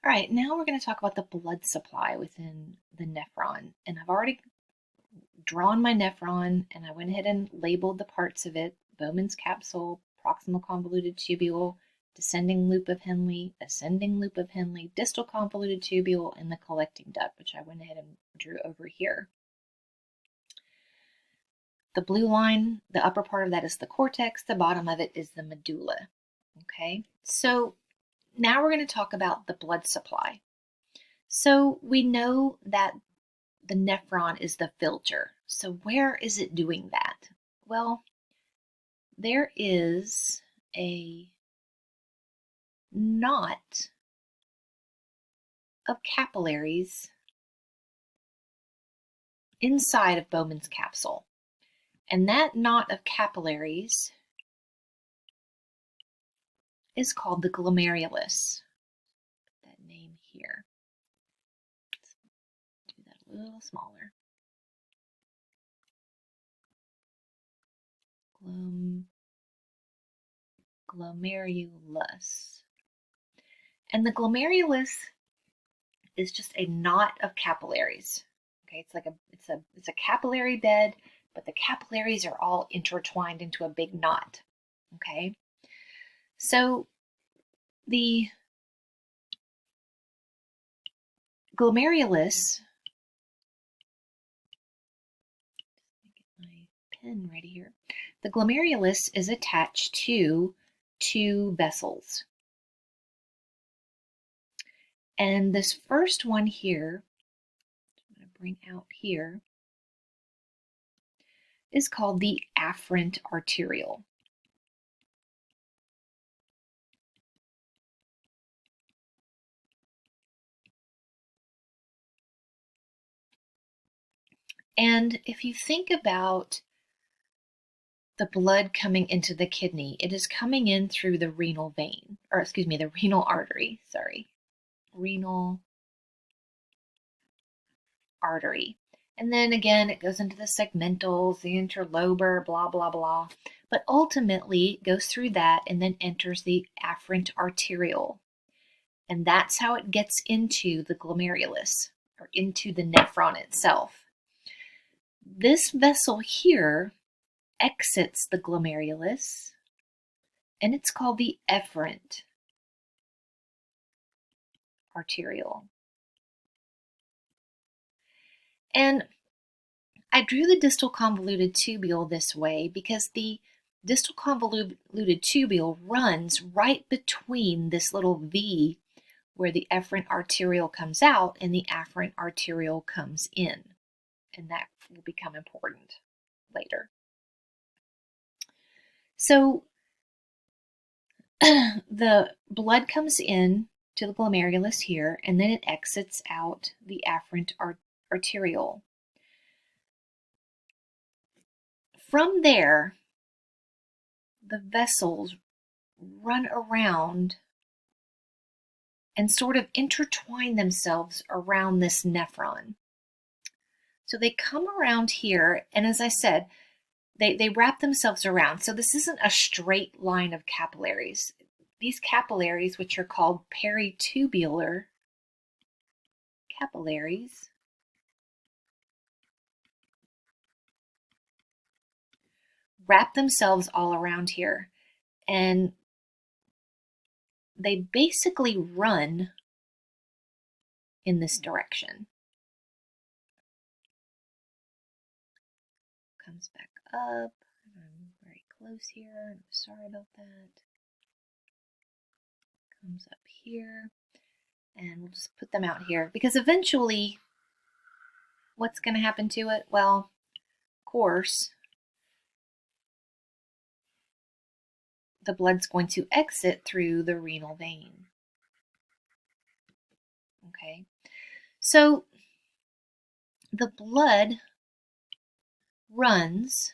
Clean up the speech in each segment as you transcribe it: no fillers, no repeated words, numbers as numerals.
All right, now we're going to talk about the blood supply within the nephron. And I've already drawn my nephron, and I went ahead and labeled the parts of it: Bowman's capsule, proximal convoluted tubule, descending loop of Henle, ascending loop of Henle, distal convoluted tubule, and the collecting duct, which I went ahead and drew over here. The blue line, the upper part of that is the cortex, the bottom of it is the medulla. Okay, so now we're going to talk about the blood supply. So we know that the nephron is the filter. So where is it doing that? Well, there is a knot of capillaries inside of Bowman's capsule. And that knot of capillaries is called the glomerulus. Put that name here. Let's do that a little smaller. Glomerulus. And the glomerulus is just a knot of capillaries. Okay, it's a capillary bed, but the capillaries are all intertwined into a big knot. Okay, so the glomerulus, get my pen ready here. The glomerulus is attached to two vessels. And this first one here, I'm going to bring out here, is called the afferent arteriole. And if you think about the blood coming into the kidney, it is coming in through the renal vein, or excuse me, the renal artery, renal artery. And then again, it goes into the segmentals, the interlobar, blah, blah, blah. But ultimately, it goes through that and then enters the afferent arteriole. And that's how it gets into the glomerulus, or into the nephron itself. This vessel here exits the glomerulus, and it's called the efferent arteriole. And I drew the distal convoluted tubule this way because the distal convoluted tubule runs right between this little V where the efferent arteriole comes out and the afferent arteriole comes in. And that will become important later. So the blood comes in to the glomerulus here, and then it exits out the afferent arteriole. From there, the vessels run around and sort of intertwine themselves around this nephron. So they come around here, and as I said, they wrap themselves around. So this isn't a straight line of capillaries. These capillaries, which are called peritubular capillaries, wrap themselves all around here. And they basically run in this direction. Comes back up. I'm very close here. I'm sorry about that. Comes up here. And we'll just put them out here because eventually what's going to happen to it? Well, of course, the blood's going to exit through the renal vein. Okay, so the blood runs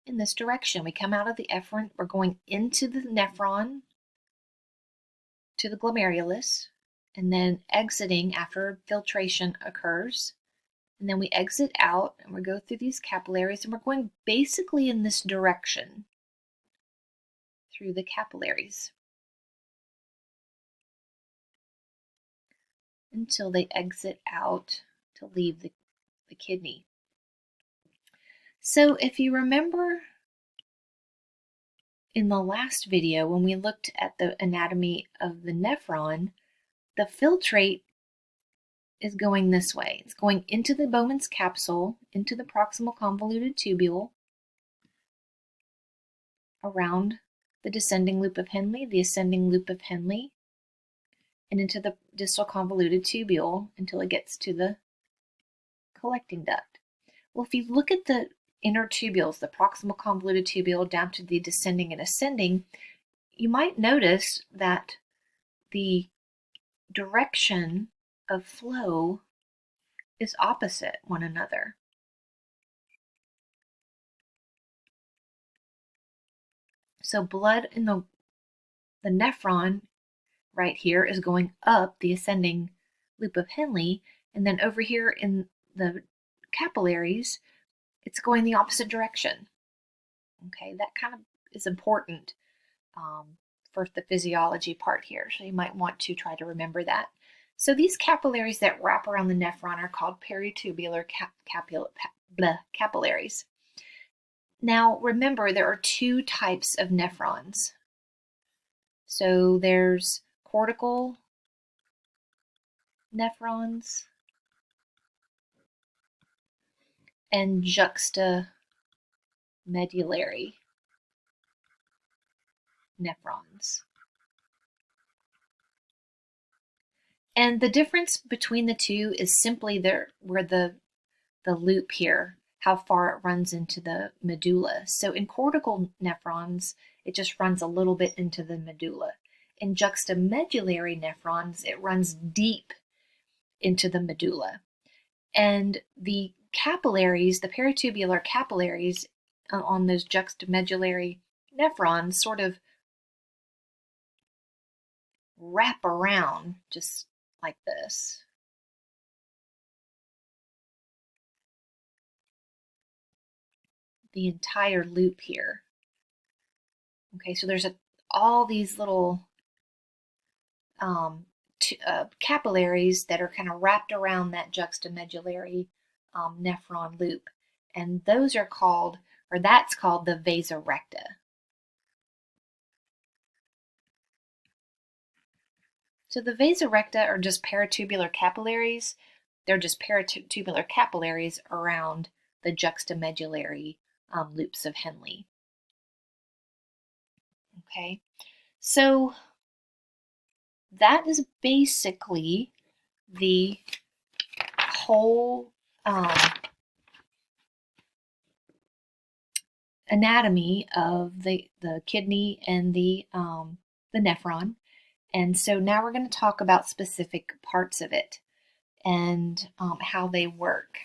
in this direction. We come out of the efferent, we're going into the nephron, to the glomerulus, and then exiting after filtration occurs. And then we exit out and we go through these capillaries, and we're going basically in this direction through the capillaries. until they exit out to leave the kidney. So if you remember in the last video when we looked at the anatomy of the nephron, the filtrate is going this way. It's going into the Bowman's capsule, into the proximal convoluted tubule, around the descending loop of Henle, the ascending loop of Henle, and into the distal convoluted tubule until it gets to the collecting duct. Well, if you look at the inner tubules, the proximal convoluted tubule down to the descending and ascending, you might notice that the direction of flow is opposite one another. So blood in the nephron right here is going up the ascending loop of Henle, and then over here in the capillaries, it's going the opposite direction. Okay, that kind of is important for the physiology part here, so you might want to try to remember that. So these capillaries that wrap around the nephron are called peritubular capillaries. Now remember, there are two types of nephrons. So there's cortical nephrons and juxta medullary nephrons. And the difference between the two is simply where the loop here, how far it runs into the medulla. So in cortical nephrons, it just runs a little bit into the medulla. In juxtamedullary nephrons, it runs deep into the medulla. And the capillaries, the peritubular capillaries on those juxtamedullary nephrons sort of wrap around just like this. The entire loop here. Okay, so there's all these little capillaries that are kind of wrapped around that juxtamedullary nephron loop, and those are called, or that's called, the Vase Erecta. So the Vase Erecta are just peritubular capillaries. They're just peritubular capillaries around the juxtamedullary loops of Henle. Okay, so that is basically the whole anatomy of the kidney and the nephron. And so now we're going to talk about specific parts of it and how they work.